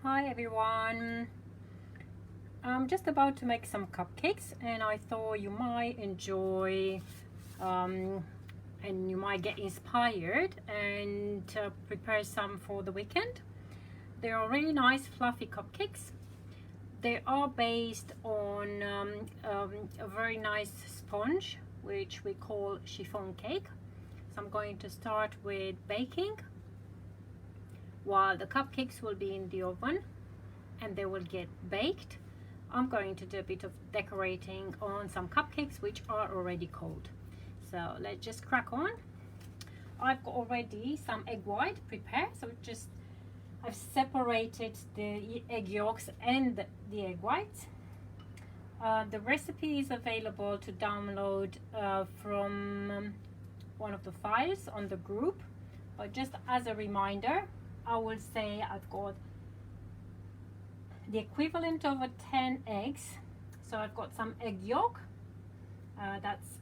Hi everyone. I'm just about to make some cupcakes and I thought you might enjoy and you might get inspired and prepare some for the weekend. They are really nice fluffy cupcakes. They are based on a very nice sponge which we call chiffon cake. So I'm going to start with baking while the cupcakes will be in the oven and they will get baked. I'm going to do a bit of decorating on some cupcakes which are already cold. So let's just crack on. I've got already some egg white prepared, so I've separated the egg yolks and the egg whites. The recipe is available to download from one of the files on the group, but just as a reminder, I will say I've got the equivalent of 10 eggs. So I've got some egg yolk, that's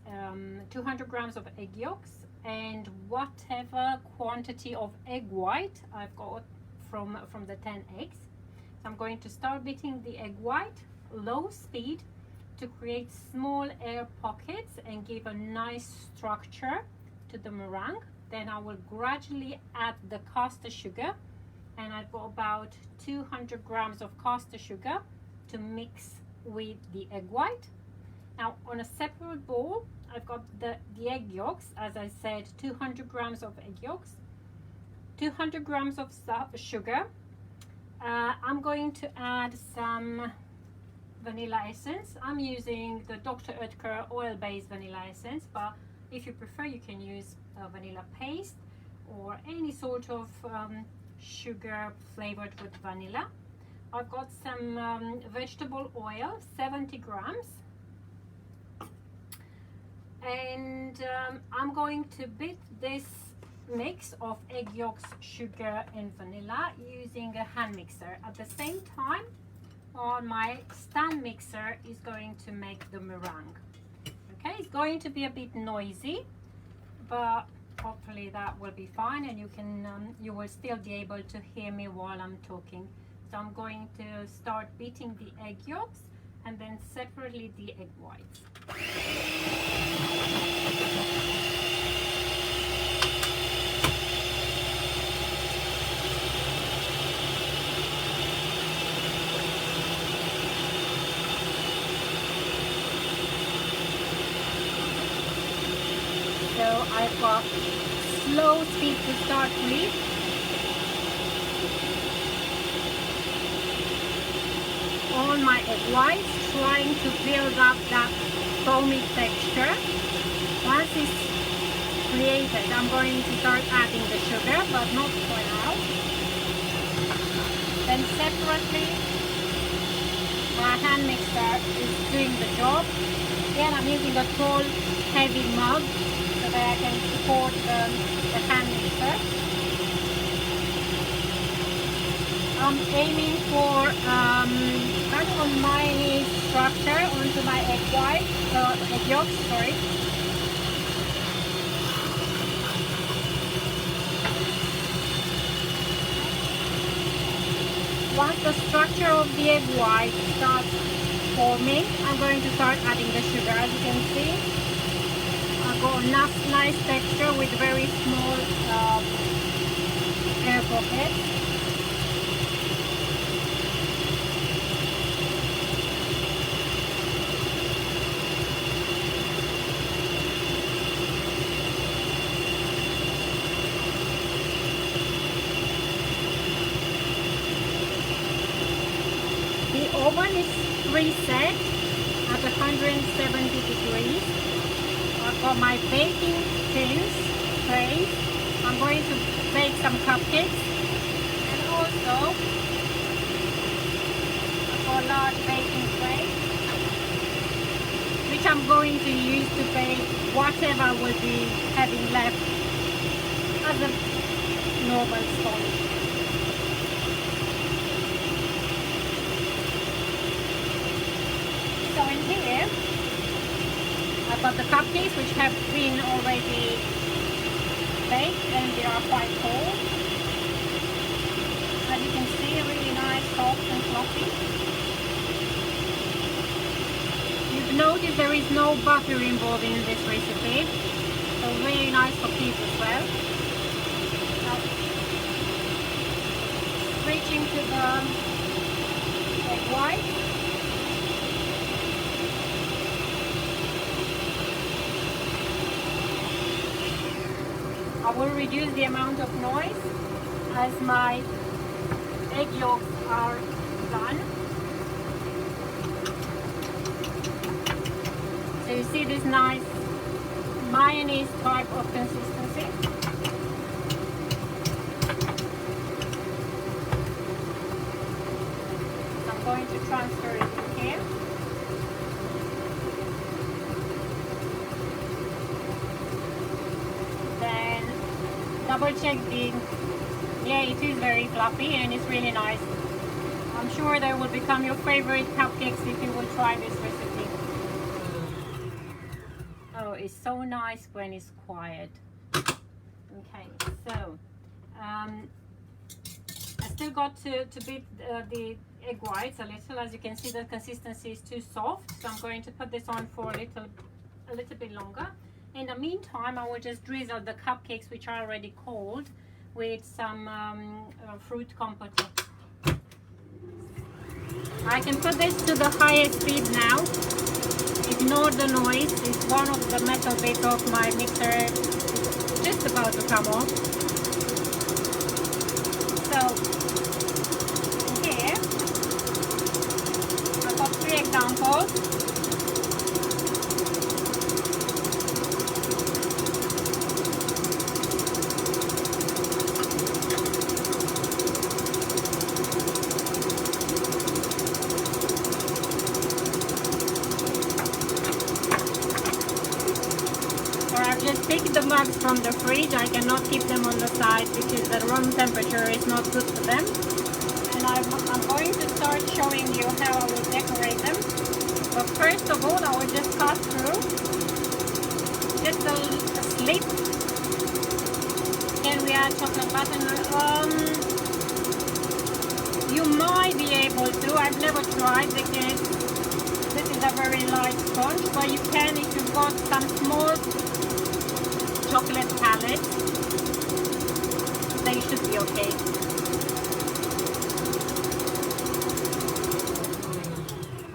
200 grams of egg yolks, and whatever quantity of egg white I've got from the 10 eggs. So I'm going to start beating the egg white low speed to create small air pockets and give a nice structure to the meringue. Then I will gradually add the caster sugar, and I've got about 200 grams of caster sugar to mix with the egg white. Now on a separate bowl, I've got the egg yolks, as I said, 200 grams of egg yolks, 200 grams of sugar. I'm going to add some vanilla essence. I'm using the Dr. Oetker oil-based vanilla essence, but if you prefer, you can use vanilla paste or any sort of sugar flavored with vanilla. I've got some vegetable oil, 70 grams, and I'm going to beat this mix of egg yolks, sugar and vanilla using a hand mixer. At the same time, on my stand mixer is going to make the meringue. Okay, it's going to be a bit noisy, but hopefully that will be fine, and you will still be able to hear me while I'm talking. So I'm going to start beating the egg yolks and then separately the egg whites. So I've got slow speed to start with. On my egg whites, trying to build up that foamy texture. Once it's created, I'm going to start adding the sugar, but not for now. Then separately, my hand mixer is doing the job. Again, I'm using a tall, heavy mug so that I can support the hand mixer. I'm aiming for kind of a mini structure onto my egg yolks, sorry. Once the structure of the egg white starts forming, I'm going to start adding the sugar. As you can see, I've got a nice texture with very small air pockets. The oven is preset at 170 degrees. I've got my baking tins trays. I'm going to bake some cupcakes, and also I've got a large baking tray which I'm going to use to bake whatever will be having left as a normal sponge. So in here, I've got the cupcakes which have been already baked and they are quite cold. As you can see, really nice notice there is no butter involved in this recipe, so really nice for kids as well. Now, switching to the egg white. I will reduce the amount of noise as my egg yolks are done. So you see this nice mayonnaise type of consistency. So I'm going to transfer it in here. Then double check yeah, it is very fluffy and it's really nice. I'm sure they will become your favorite cupcakes if you will try this recipe. Oh, it's so nice when it's quiet. Okay, so I still got to beat the egg whites a little. As you can see, the consistency is too soft, so I'm going to put this on for a little bit longer. In the meantime, I will just drizzle the cupcakes, which are already cold, with some fruit compote. I can put this to the highest speed now. Ignore the noise. It's one of the metal bits of my mixer. It's just about to come off. So here I've got 3 examples. Take the mugs from the fridge. I cannot keep them on the side because the room temperature is not good for them. And I'm going to start showing you how I will decorate them. But first of all, I will just cut through just a slit. Can we add chocolate butter? You might be able to. I've never tried because this is a very light sponge, but you can if you've got some small chocolate palettes. They should be okay.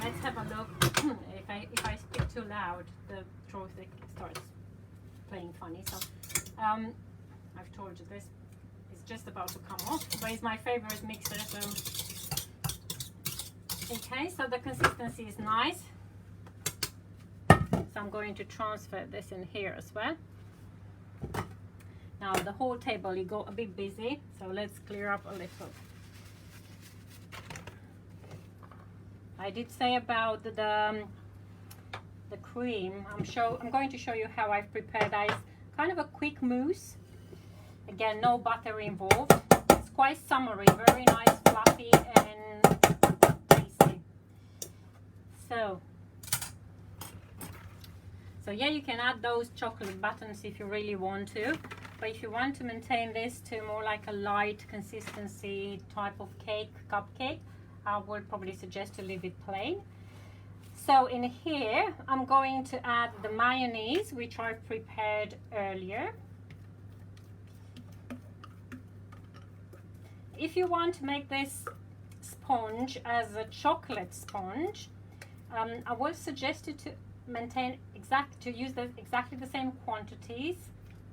Let's have a look. if I speak too loud, the joystick starts playing funny. So I've told you this is just about to come off, but it's my favorite mixer. So okay, so the consistency is nice. So I'm going to transfer this in here as well. Now the whole table, you got a bit busy, so let's clear up a little. I did say about the cream. I'm going to show you how I've prepared that. It's kind of a quick mousse. Again, no butter involved. It's quite summery, very nice, fluffy and tasty. So yeah, you can add those chocolate buttons if you really want to, but if you want to maintain this to more like a light consistency type of cupcake, I would probably suggest to leave it plain. So in here, I'm going to add the mayonnaise, which I've prepared earlier. If you want to make this sponge as a chocolate sponge, I would suggest you to use exactly the same quantities,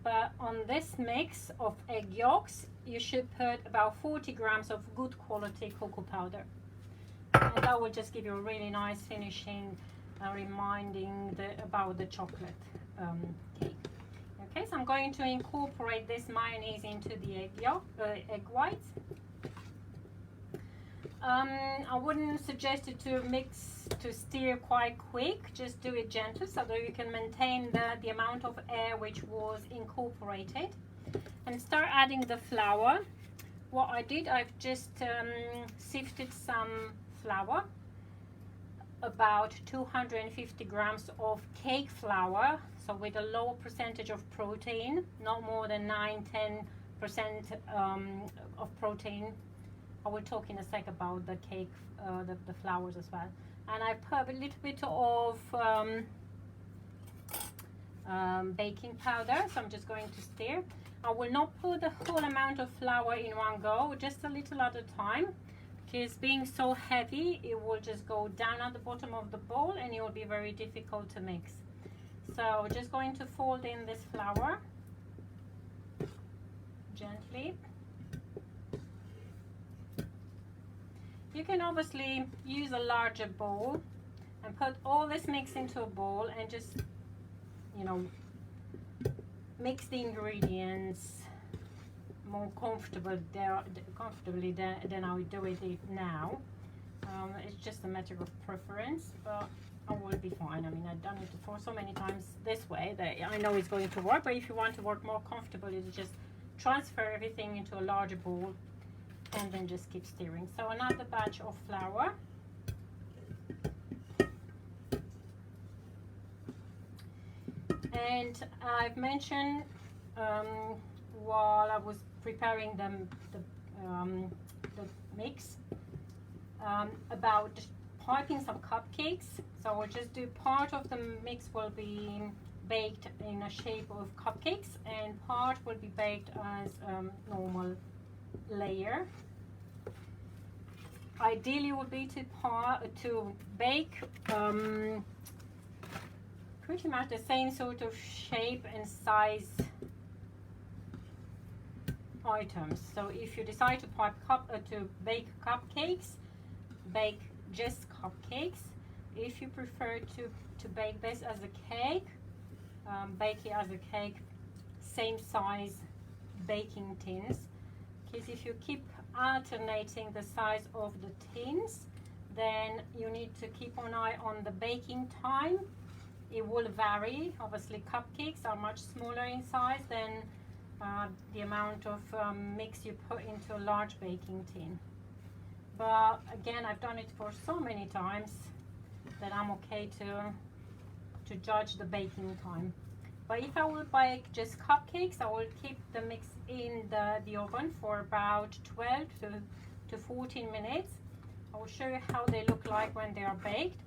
but on this mix of egg yolks you should put about 40 grams of good quality cocoa powder, and that will just give you a really nice finishing, reminding about the chocolate cake. Okay, so I'm going to incorporate this mayonnaise into the egg whites. I wouldn't suggest you to stir quite quick. Just do it gentle so that you can maintain the amount of air which was incorporated, and start adding the flour. What I did, I've just sifted some flour, about 250 grams of cake flour, so with a low percentage of protein, not more than 9-10% of protein. I will talk in a sec about the cake, the flours as well. and I put a little bit of baking powder, so I'm just going to stir. I will not put the whole amount of flour in one go, just a little at a time, because being so heavy, it will just go down at the bottom of the bowl and it will be very difficult to mix. So just going to fold in this flour gently. You can obviously use a larger bowl and put all this mix into a bowl and just, you know, mix the ingredients more comfortably than I would do it now. It's just a matter of preference, but I will be fine. I mean, I've done it for so many times this way that I know it's going to work, but if you want to work more comfortably, you just transfer everything into a larger bowl and then just keep stirring. So another batch of flour. And I've mentioned while I was preparing the mix about piping some cupcakes. So we'll just do part of the mix will be baked in a shape of cupcakes and part will be baked as normal layer. Ideally would be to bake pretty much the same sort of shape and size items. So if you decide to bake cupcakes, bake just cupcakes. If you prefer to bake this as a cake, bake it as a cake, same size baking tins. Because if you keep alternating the size of the tins, then you need to keep an eye on the baking time. It will vary. Obviously cupcakes are much smaller in size than the amount of mix you put into a large baking tin. But again, I've done it for so many times that I'm okay to judge the baking time. But if I will bake just cupcakes, I will keep the mix in the oven for about 12 to 14 minutes. I will show you how they look like when they are baked.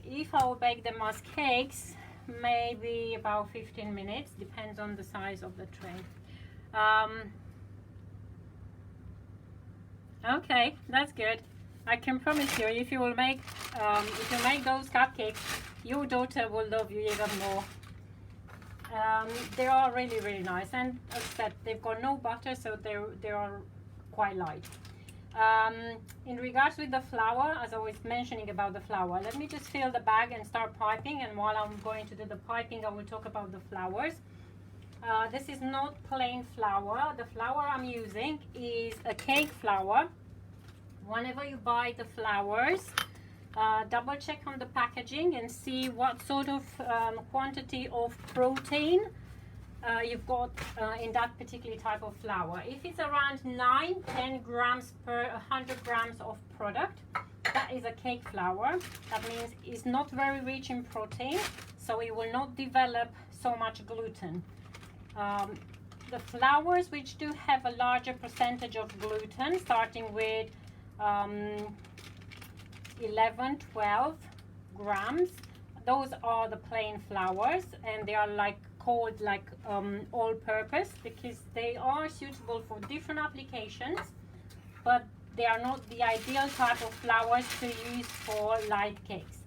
If I will bake them as cakes, maybe about 15 minutes, depends on the size of the tray. Okay, that's good. I can promise you, if you make those cupcakes, your daughter will love you even more. They are really, really nice, and as I said, they've got no butter, so they are quite light. In regards with the flour, as I was mentioning about the flour, let me just fill the bag and start piping, and while I'm going to do the piping, I will talk about the flours. This is not plain flour. The flour I'm using is a cake flour. Whenever you buy the flours, double check on the packaging and see what sort of quantity of protein you've got in that particular type of flour. If it's around 9-10 grams per 100 grams of product, that is a cake flour. That means it's not very rich in protein, so it will not develop so much gluten. The flours which do have a larger percentage of gluten, starting with 11-12 grams, those are the plain flours, and they are called all-purpose because they are suitable for different applications, but they are not the ideal type of flours to use for light cakes.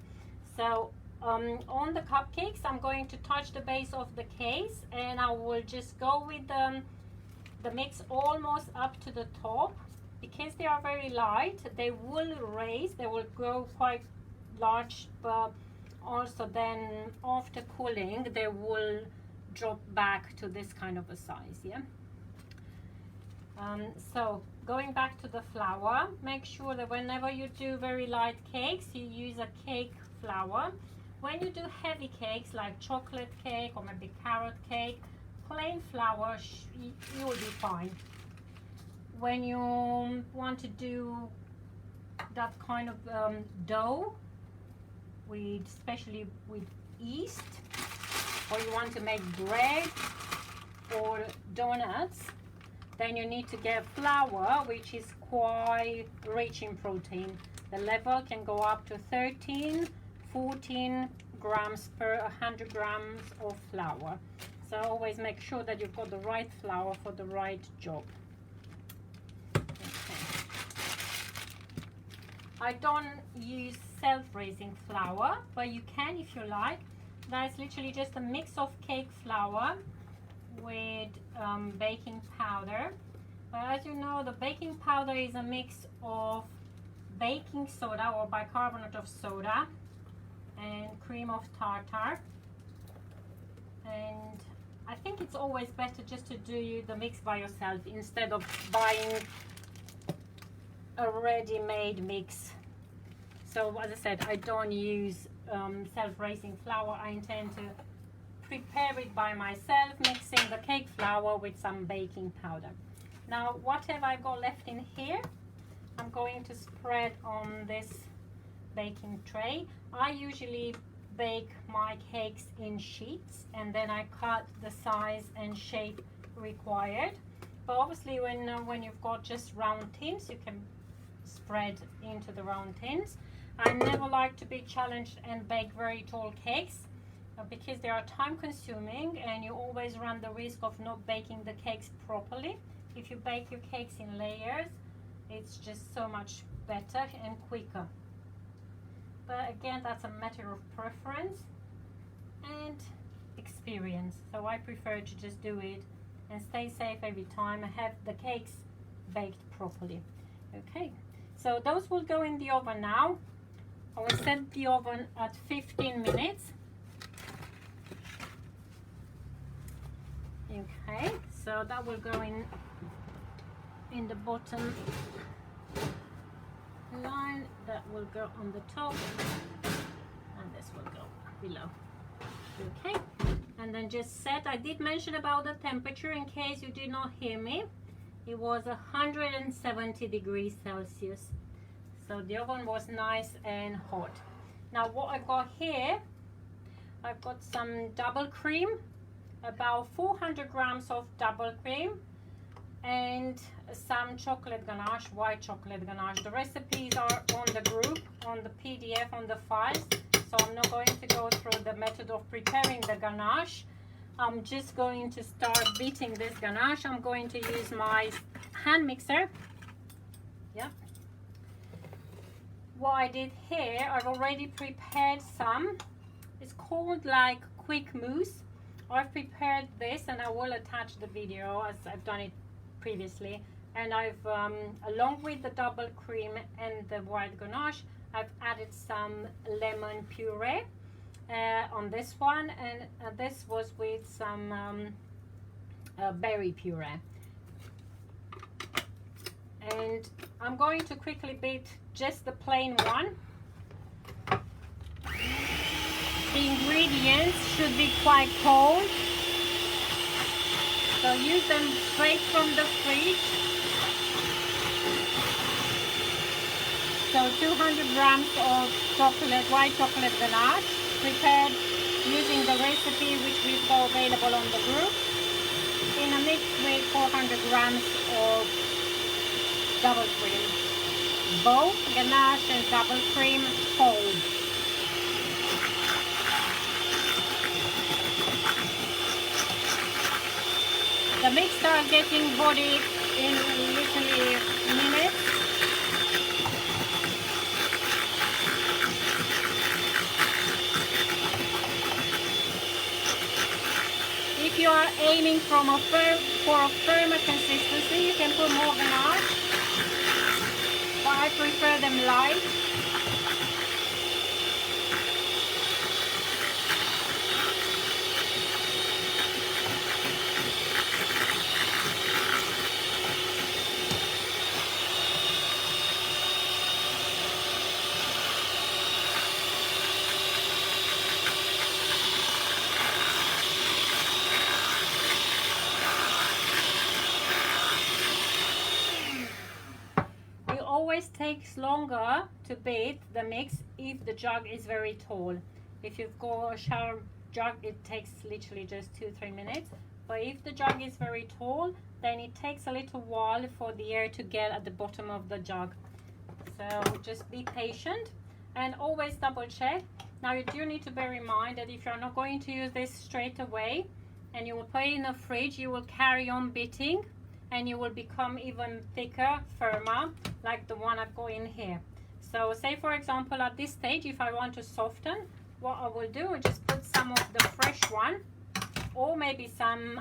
So on the cupcakes, I'm going to touch the base of the case, and I will just go with the mix almost up to the top. Because they are very light, they will raise, they will grow quite large, but also then after cooling, they will drop back to this kind of a size, yeah? So going back to the flour, make sure that whenever you do very light cakes, you use a cake flour. When you do heavy cakes like chocolate cake or maybe carrot cake, plain flour, you will be fine. When you want to do that kind of dough, especially with yeast, or you want to make bread or donuts, then you need to get flour which is quite rich in protein. The level can go up to 13, 14 grams per 100 grams of flour. So always make sure that you've got the right flour for the right job. Okay. I don't use self-raising flour, but you can if you like. That's literally just a mix of cake flour with baking powder. But as you know, the baking powder is a mix of baking soda or bicarbonate of soda and cream of tartar. And I think it's always better just to do the mix by yourself instead of buying a ready-made mix. So as I said, I don't use self-raising flour. I intend to prepare it by myself, mixing the cake flour with some baking powder. Now whatever I've got left in here, I'm going to spread on this baking tray. I usually bake my cakes in sheets and then I cut the size and shape required. But obviously when you've got just round tins, you can spread into the round tins. I never like to be challenged and bake very tall cakes because they are time consuming and you always run the risk of not baking the cakes properly. If you bake your cakes in layers, it's just so much better and quicker. But again, that's a matter of preference and experience. So I prefer to just do it and stay safe every time and have the cakes baked properly. Okay, so those will go in the oven now. I will set the oven at 15 minutes. Okay, so that will go in the bottom line, that will go on the top, and this will go below. Okay, and then just set. I did mention about the temperature in case you did not hear me. It was 170 degrees Celsius. So the oven was nice and hot. Now what I've got here, I've got some double cream, about 400 grams of double cream, and some chocolate ganache, white chocolate ganache. The recipes are on the group, on the PDF, on the files. So I'm not going to go through the method of preparing the ganache. I'm just going to start beating this ganache. I'm going to use my hand mixer. Yeah. What I did here, I've already prepared some. It's called like quick mousse. I've prepared this and I will attach the video as I've done it previously. And I've, along with the double cream and the white ganache, I've added some lemon puree on this one, and this was with some berry puree. And I'm going to quickly beat just the plain one. The ingredients should be quite cold, so use them straight from the fridge. So 200 grams of chocolate, white chocolate ganache, prepared using the recipe which we've got available on the group, in a mix with 400 grams of double cream. Both ganache and double cream cold. The mix starts getting body in literally minutes. If you are aiming for a firmer consistency, you can put more ganache, but I prefer them light. Takes longer to beat the mix if the jug is very tall. If you've got a shower jug, it takes literally just 2-3 minutes. But if the jug is very tall, then it takes a little while for the air to get at the bottom of the jug. So just be patient and always double check. Now you do need to bear in mind that if you're not going to use this straight away and you will put it in the fridge, you will carry on beating and you will become even thicker, firmer, like the one I've got in here. So say for example at this stage, if I want to soften, what I will do is just put some of the fresh one or maybe some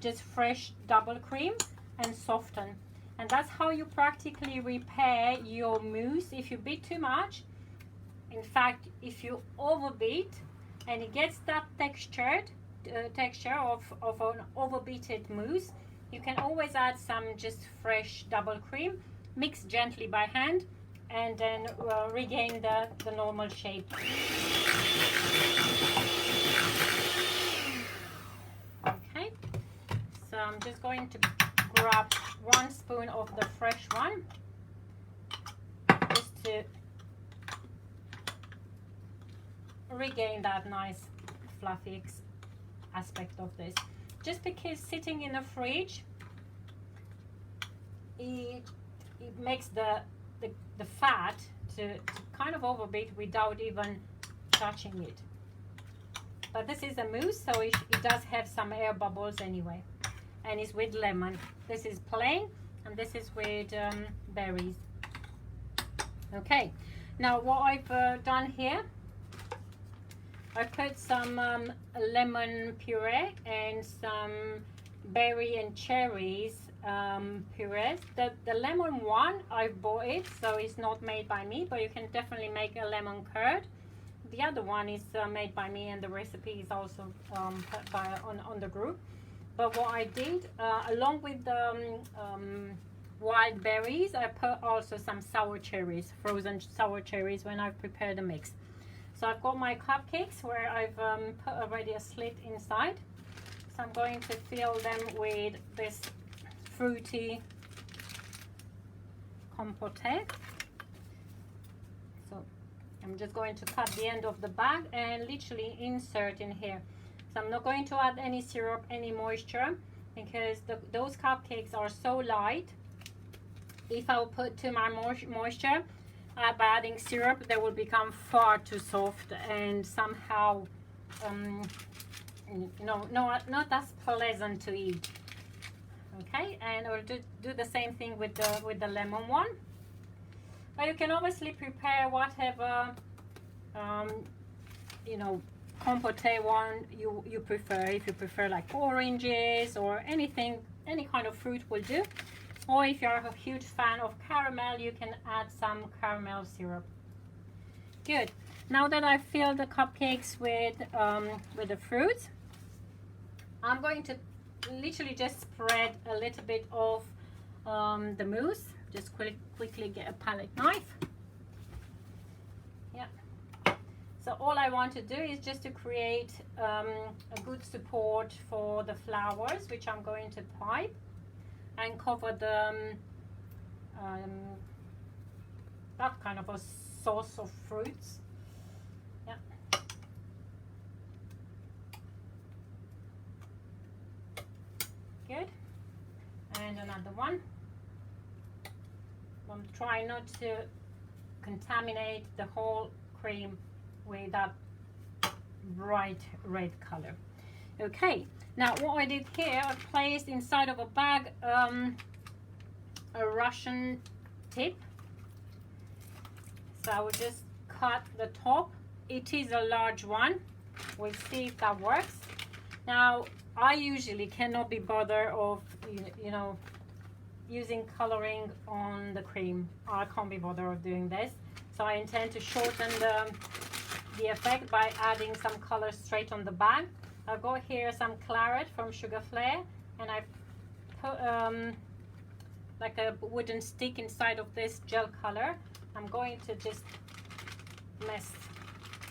just fresh double cream and soften. And that's how you practically repair your mousse. If you beat too much, in fact, if you overbeat and it gets that texture of an overbeaten mousse, you can always add some just fresh double cream, mix gently by hand, and then regain the normal shape. Okay, so I'm just going to grab 1 spoon of the fresh one just to regain that nice fluffy aspect of this. Just because sitting in the fridge, it makes the fat to kind of overbeat without even touching it. But this is a mousse, so it does have some air bubbles anyway, and it's with lemon. This is plain and this is with berries. Okay, now what I've done here, I put some lemon puree and some berry and cherries purees. The lemon one, I bought it, so it's not made by me, but you can definitely make a lemon curd. The other one is made by me, and the recipe is also put on the group. But what I did, along with the wild berries, I put also some sour cherries, frozen sour cherries, when I've prepared the mix. So I've got my cupcakes where I've put already a slit inside. So I'm going to fill them with this fruity compote. So I'm just going to cut the end of the bag and literally insert in here. So I'm not going to add any syrup, any moisture, because those cupcakes are so light. If I will put too much moisture, by adding syrup, they will become far too soft and somehow not as pleasant to eat. Okay, and I'll do the same thing with the lemon one. But you can obviously prepare whatever compote one you prefer. If you prefer like oranges or anything, any kind of fruit will do. Or if you're a huge fan of caramel, you can add some caramel syrup. Good. Now that I've filled the cupcakes with the fruits, I'm going to literally just spread a little bit of the mousse. Just quickly get a palette knife. Yeah. So all I want to do is just to create a good support for the flowers, which I'm going to pipe, and cover the that kind of a sauce of fruits. Yeah. Good. And another one. I'm trying not to contaminate the whole cream with that bright red color. Okay, now what I did here, I placed inside of a bag a Russian tip. So I will just cut the top. It is a large one. We'll see if that works. Now I usually cannot be bothered of using coloring on the cream. I can't be bothered of doing this, so I intend to shorten the effect by adding some color straight on the bag. I've got here some claret from Sugar Flare, and I've put like a wooden stick inside of this gel color. I'm going to just mess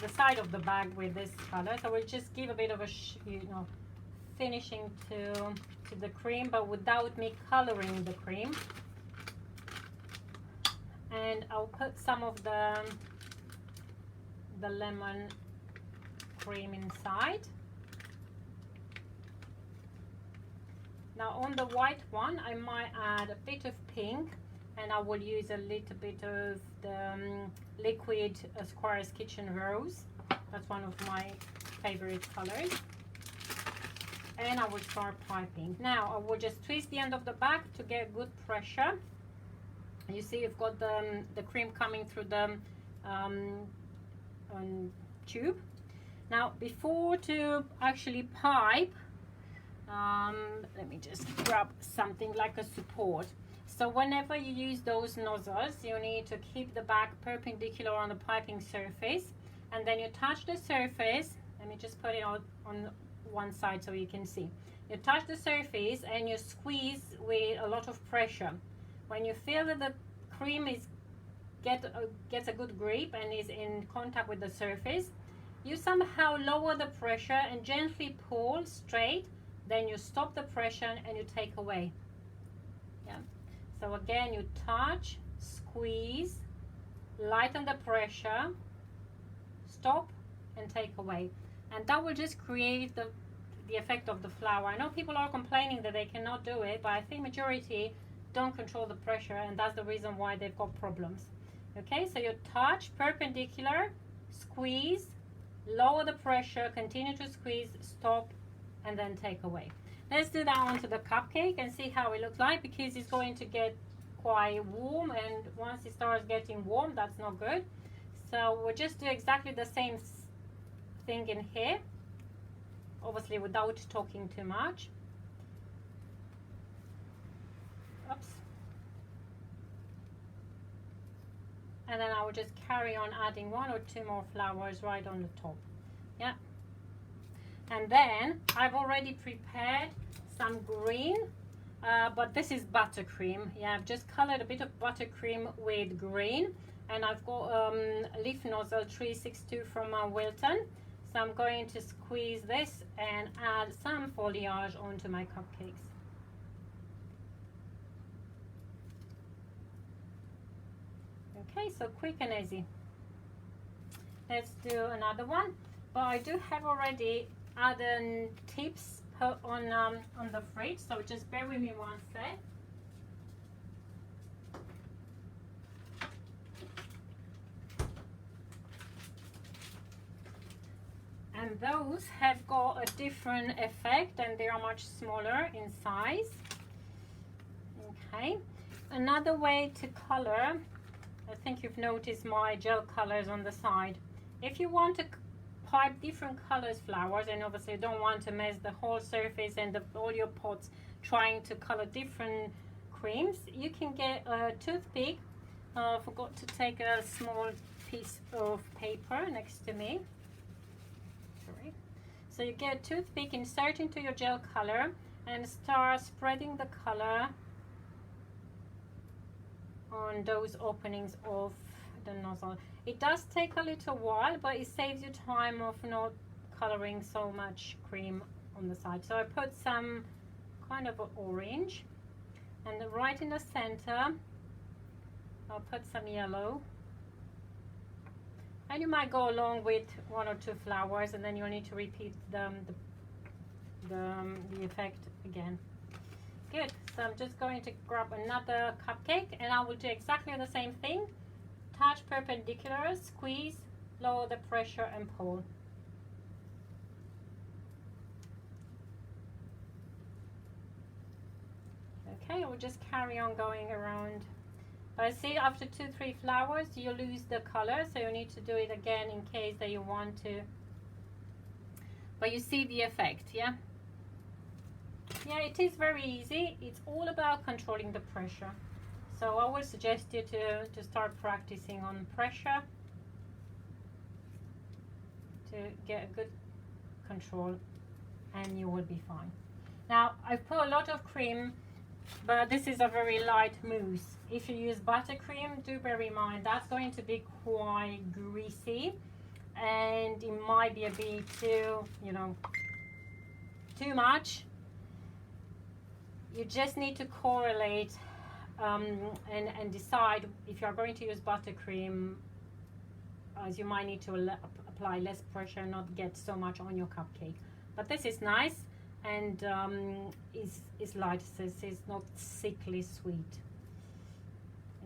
the side of the bag with this color, so we'll just give a bit of a finishing to the cream, but without me coloring the cream. And I'll put some of the lemon cream inside. Now on the white one, I might add a bit of pink and I will use a little bit of the liquid Square's Kitchen Rose. That's one of my favorite colors. And I will start piping. Now I will just twist the end of the bag to get good pressure. You see you've got the cream coming through the tube. Now before to actually pipe, let me just grab something like a support. So whenever you use those nozzles, you need to keep the bag perpendicular on the piping surface, and then you touch the surface. Let me just put it on one side so you can see. You touch the surface and you squeeze with a lot of pressure. When you feel that the cream gets a good grip and is in contact with the surface, you somehow lower the pressure and gently pull straight. Then you stop the pressure and you take away. Yeah. So again, you touch, squeeze, lighten the pressure, stop, and take away. And that will just create the effect of the flower. I know people are complaining that they cannot do it, but I think majority don't control the pressure, and that's the reason why they've got problems. Okay, so you touch, perpendicular, squeeze, lower the pressure, continue to squeeze, stop, and then take away. Let's do that onto the cupcake and see how it looks like, because it's going to get quite warm, and once it starts getting warm, that's not good. So we'll just do exactly the same thing in here, obviously without talking too much. Oops. And then I will just carry on adding 1 or 2 more flowers right on the top. Yeah. And then I've already prepared some green, but this is buttercream. Yeah, I've just colored a bit of buttercream with green, and I've got leaf nozzle 362 from Wilton. So I'm going to squeeze this and add some foliage onto my cupcakes. Okay, so quick and easy. Let's do another one, but I do have already other tips put on the fridge, so just bear with me one sec. And those have got a different effect, and they are much smaller in size. Okay, another way to color, I think you've noticed my gel colors on the side. If you want to pipe different colors flowers, and obviously you don't want to mess the whole surface and all your pots trying to color different creams, you can get a toothpick. Forgot to take a small piece of paper next to me. Sorry. So you get a toothpick, insert into your gel color, and start spreading the color on those openings of the nozzle. It does take a little while, but it saves you time of not coloring so much cream on the side. So I put some kind of orange, and then right in the center I'll put some yellow, and you might go along with 1 or 2 flowers, and then you'll need to repeat the effect again. Good. So I'm just going to grab another cupcake, and I will do exactly the same thing. Touch perpendicular, squeeze, lower the pressure, and pull. Okay, we'll just carry on going around. But see, after 2-3 flowers, you lose the color, so you need to do it again in case that you want to. But you see the effect, yeah? Yeah, it is very easy. It's all about controlling the pressure. So I would suggest you to start practicing on pressure to get a good control, and you will be fine. Now, I've put a lot of cream, but this is a very light mousse. If you use buttercream, do bear in mind that's going to be quite greasy, and it might be a bit too, too much. You just need to correlate and decide if you're going to use buttercream, as you might need to apply less pressure, not get so much on your cupcake. But this is nice, and is light, so it's not sickly sweet.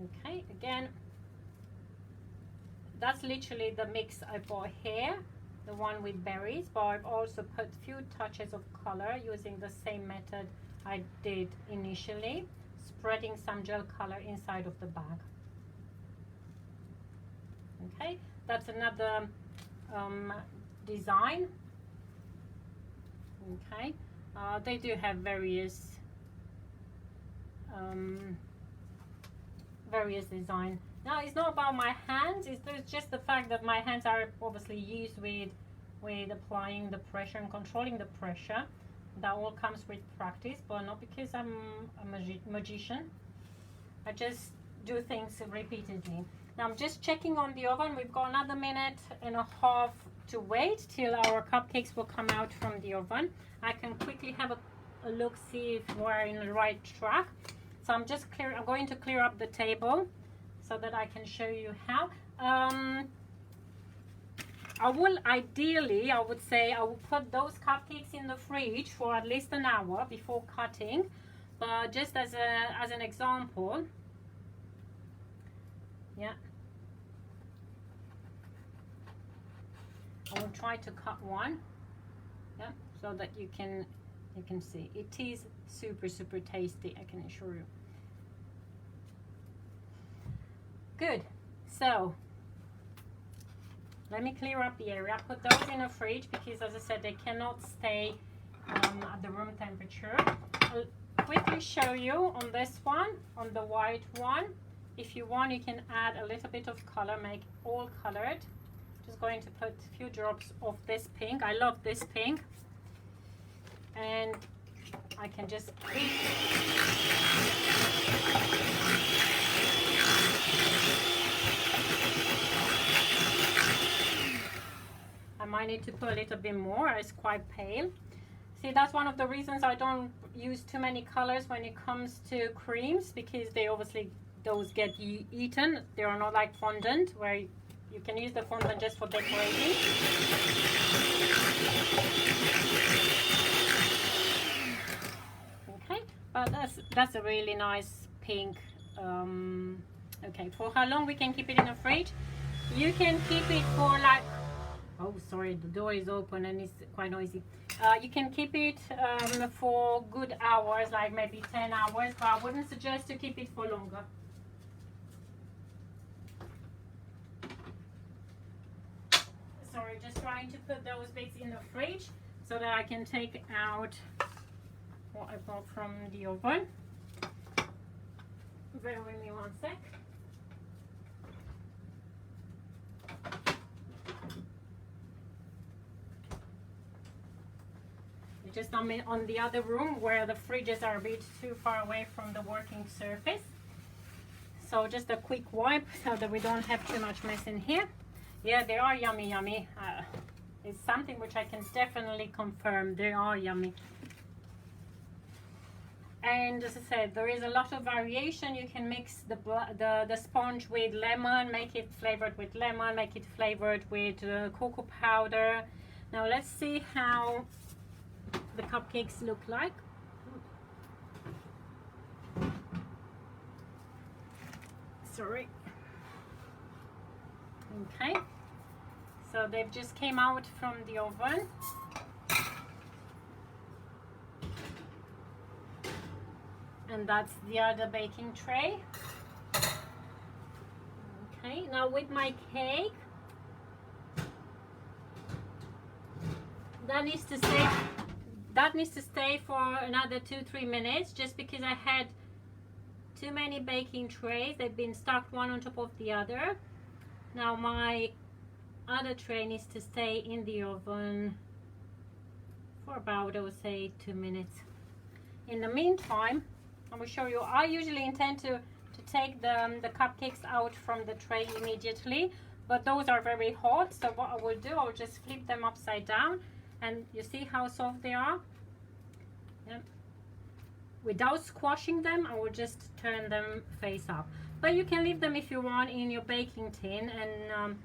Okay, again, that's literally the mix I bought here, the one with berries, but I've also put a few touches of color using the same method I did initially, spreading some gel color inside of the bag. Okay, that's another design. Okay, they do have various design. Now it's not about my hands, it's just the fact that my hands are obviously used with applying the pressure and controlling the pressure. That all comes with practice, but not because I'm a magician. I just do things repeatedly. Now I'm just checking on the oven. We've got another minute and a half to wait till our cupcakes will come out from the oven. I can quickly have a look, see if we're in the right track. So I'm going to clear up the table so that I can show you how. I would say I will put those cupcakes in the fridge for at least an hour before cutting, but just as an example, yeah, I will try to cut one, yeah, so that you can see it is super tasty, I can assure you. Good. So let me clear up the area. Put those in a fridge because, as I said, they cannot stay at the room temperature. I'll quickly show you on this one, on the white one. If you want, you can add a little bit of color, make it all colored. Just going to put a few drops of this pink. I love this pink. And I can just I might need to put a little bit more. It's quite pale. See, that's one of the reasons I don't use too many colors when it comes to creams, because they obviously, those get eaten. They are not like fondant where you can use the fondant just for decorating. Okay, but that's a really nice pink. Okay, for how long we can keep it in the fridge? You can keep it for like, oh sorry, the door is open and it's quite noisy. You can keep it for good hours, like maybe 10 hours, but I wouldn't suggest to keep it for longer. Sorry, just trying to put those bits in the fridge so that I can take out what I bought from the oven. Bear with me one sec. Just on the other room where the fridges are a bit too far away from the working surface. So just a quick wipe so that we don't have too much mess in here. Yeah, they are yummy. It's something which I can definitely confirm. They are yummy. And as I said, there is a lot of variation. You can mix the sponge with lemon, make it flavored with lemon, make it flavored with cocoa powder. Now let's see how the cupcakes look like. Sorry. Okay, so they've just came out from the oven. And that's the other baking tray. Okay, now with my cake, that needs to stay for another 2-3 minutes, just because I had too many baking trays. They've been stacked one on top of the other. Now my other tray needs to stay in the oven for about, I would say, 2 minutes. In the meantime, I will show you. I usually intend to take the cupcakes out from the tray immediately, but those are very hot. So what I will do, I will just flip them upside down, and you see how soft they are. Yeah. Without squashing them, I will just turn them face up. But you can leave them if you want in your baking tin, and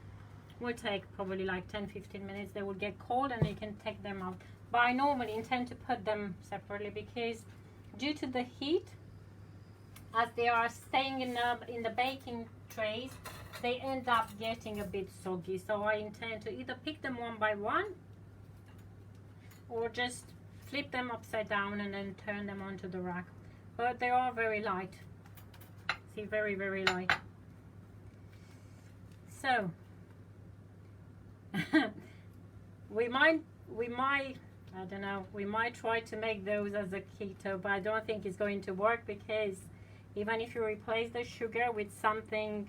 will take probably like 10-15 minutes. They will get cold and you can take them out. But I normally intend to put them separately because due to the heat, as they are staying in the baking trays, they end up getting a bit soggy. So I intend to either pick them one by one or just flip them upside down and then turn them onto the rack. But they are very light. See, very, very light. So we might, I don't know, we might try to make those as a keto, but I don't think it's going to work, because even if you replace the sugar with something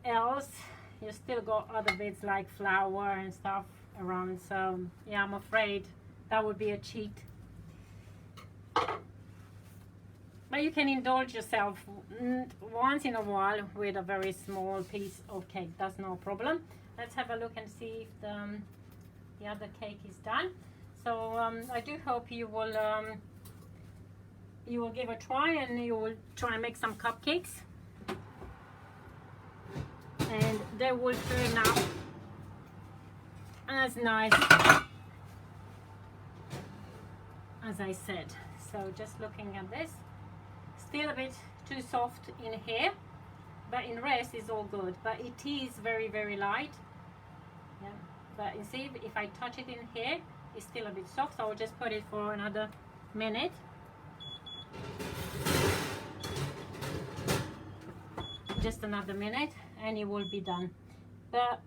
else, you still got other bits like flour and stuff around. So yeah, I'm afraid that would be a cheat. But you can indulge yourself once in a while with a very small piece of cake. That's no problem. Let's have a look and see if the other cake is done. So I do hope you will give a try, and you will try and make some cupcakes, and they will turn out as nice as I said. So just looking at this, still a bit too soft in here, but in rest is all good. But it is very, very light. Yeah. But you see, if I touch it in here, it's still a bit soft. So I'll just put it for another minute. Just another minute and it will be done. But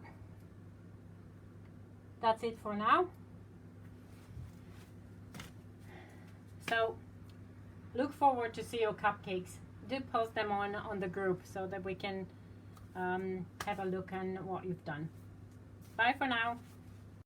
that's it for now. So look forward to see your cupcakes. Do post them on the group so that we can have a look at what you've done. Bye for now.